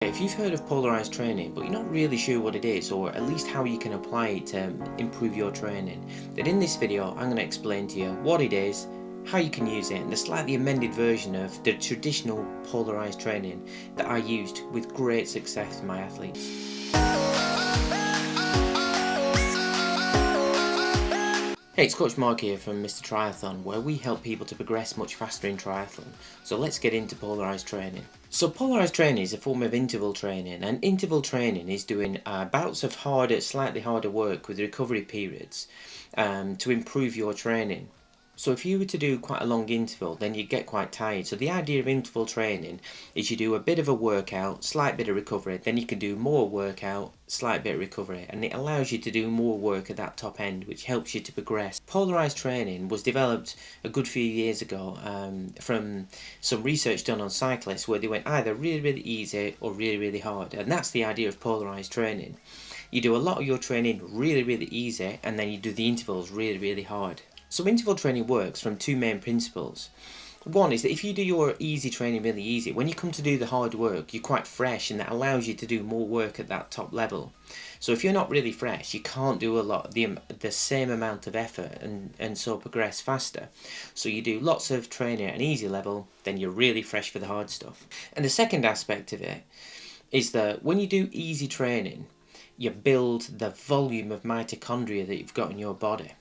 If you've heard of polarised training but you're not really sure what it is, or at least how you can apply it to improve your training, then in this video I'm going to explain to you what it is, how you can use it, and a slightly amended version of the traditional polarised training that I used with great success for my athletes. Hey, it's Coach Mark here from Mistertriathlon, where we help people to progress much faster in triathlon. So let's get into polarised training. So polarised training is a form of interval training, and interval training is doing bouts of slightly harder work with recovery periods to improve your training. So if you were to do quite a long interval, then you get quite tired. So the idea of interval training is you do a bit of a workout, slight bit of recovery, then you can do more workout, slight bit of recovery, and it allows you to do more work at that top end, which helps you to progress. Polarised training was developed a good few years ago from some research done on cyclists, where they went either really easy or really hard, and that's the idea of polarised training. You do a lot of your training really easy, and then you do the intervals really hard. So interval training works from two main principles. One is that if you do your easy training really easy, when you come to do the hard work, you're quite fresh, and that allows you to do more work at that top level. So if you're not really fresh, you can't do the same amount of effort and so progress faster. So you do lots of training at an easy level, then you're really fresh for the hard stuff. And the second aspect of it is that when you do easy training, you build the volume of mitochondria that you've got in your body.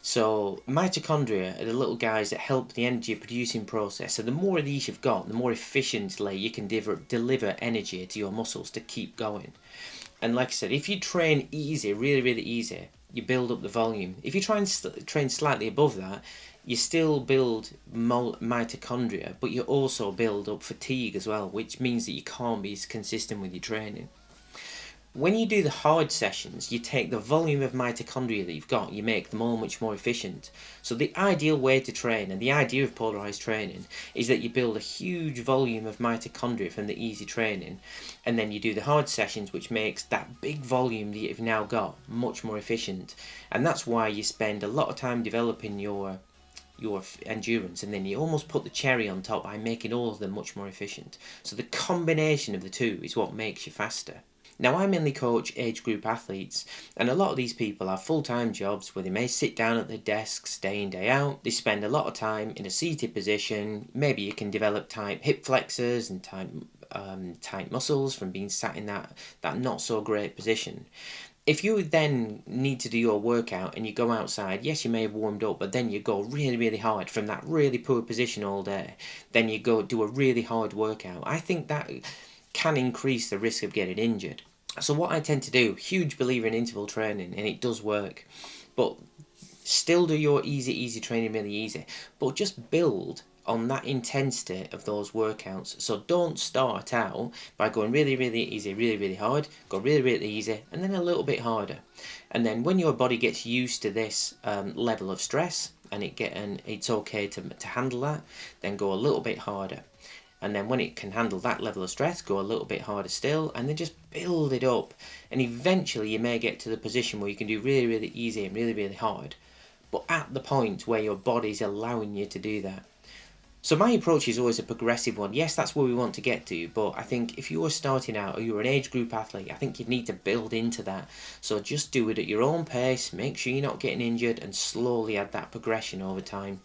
So mitochondria are the little guys that help the energy producing process. So the more of these you've got, the more efficiently you can deliver energy to your muscles to keep going. And like I said, if you train easy, really easy, you build up the volume. If you try and train slightly above that, you still build mitochondria, but you also build up fatigue as well, which means that you can't be as consistent with your training. When you do the hard sessions, you take the volume of mitochondria that you've got, you make them all much more efficient. So the ideal way to train, and the idea of polarised training, is that you build a huge volume of mitochondria from the easy training, and then you do the hard sessions, which makes that big volume that you've now got much more efficient. And that's why you spend a lot of time developing your endurance, and then you almost put the cherry on top by making all of them much more efficient. So the combination of the two is what makes you faster. Now, I mainly coach age group athletes, and a lot of these people have full-time jobs where they may sit down at their desks day in, day out. They spend a lot of time in a seated position. Maybe you can develop tight hip flexors and tight muscles from being sat in that not so great position. If you then need to do your workout and you go outside, yes, you may have warmed up, but then you go really hard from that really poor position all day. Then you go do a really hard workout. I think that can increase the risk of getting injured. So what I tend to do, huge believer in interval training, and it does work, but still do your easy training really easy, but just build on that intensity of those workouts. So don't start out by going really easy, really hard, go really easy, and then a little bit harder. And then when your body gets used to this level of stress, and it's okay to handle that, then go a little bit harder. And then when it can handle that level of stress, go a little bit harder still, and then just build it up. And eventually you may get to the position where you can do really easy and really hard, but at the point where your body's allowing you to do that. So my approach is always a progressive one. Yes, that's where we want to get to, but I think if you were starting out or you're an age group athlete, I think you'd need to build into that. So just do it at your own pace, make sure you're not getting injured, and slowly add that progression over time.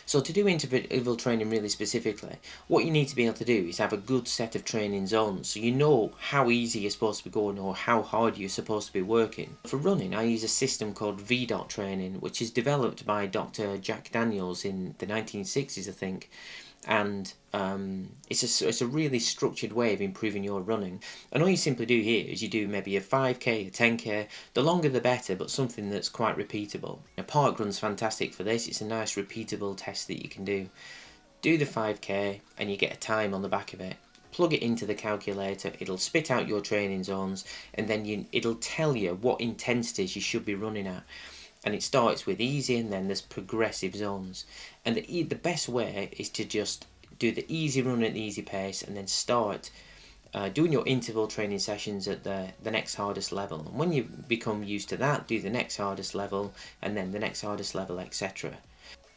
So to do interval training really specifically, what you need to be able to do is have a good set of training zones, so you know how easy you're supposed to be going or how hard you're supposed to be working. For running, I use a system called VDOT training, which is developed by Dr. Jack Daniels in the 1960s, I think. And it's a really structured way of improving your running. And all you simply do here is you do maybe a 5k, a 10k, the longer the better, but something that's quite repeatable. A park run's fantastic for this. It's a nice repeatable test that you can do. Do the 5k and you get a time on the back of it. Plug it into the calculator, it'll spit out your training zones, and then it'll tell you what intensities you should be running at. And it starts with easy, and then there's progressive zones. And the best way is to just do the easy run at the easy pace, and then start doing your interval training sessions at the next hardest level. And when you become used to that, do the next hardest level, and then the next hardest level, etc.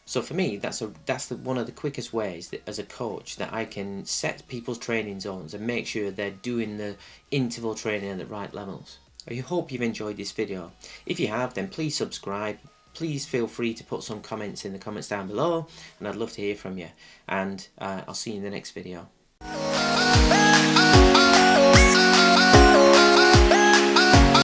So for me, that's one of the quickest ways that, as a coach, that I can set people's training zones and make sure they're doing the interval training at the right levels. I hope you've enjoyed this video. If you have, then please subscribe. Please feel free to put some comments in the comments down below, and I'd love to hear from you. And I'll see you in the next video.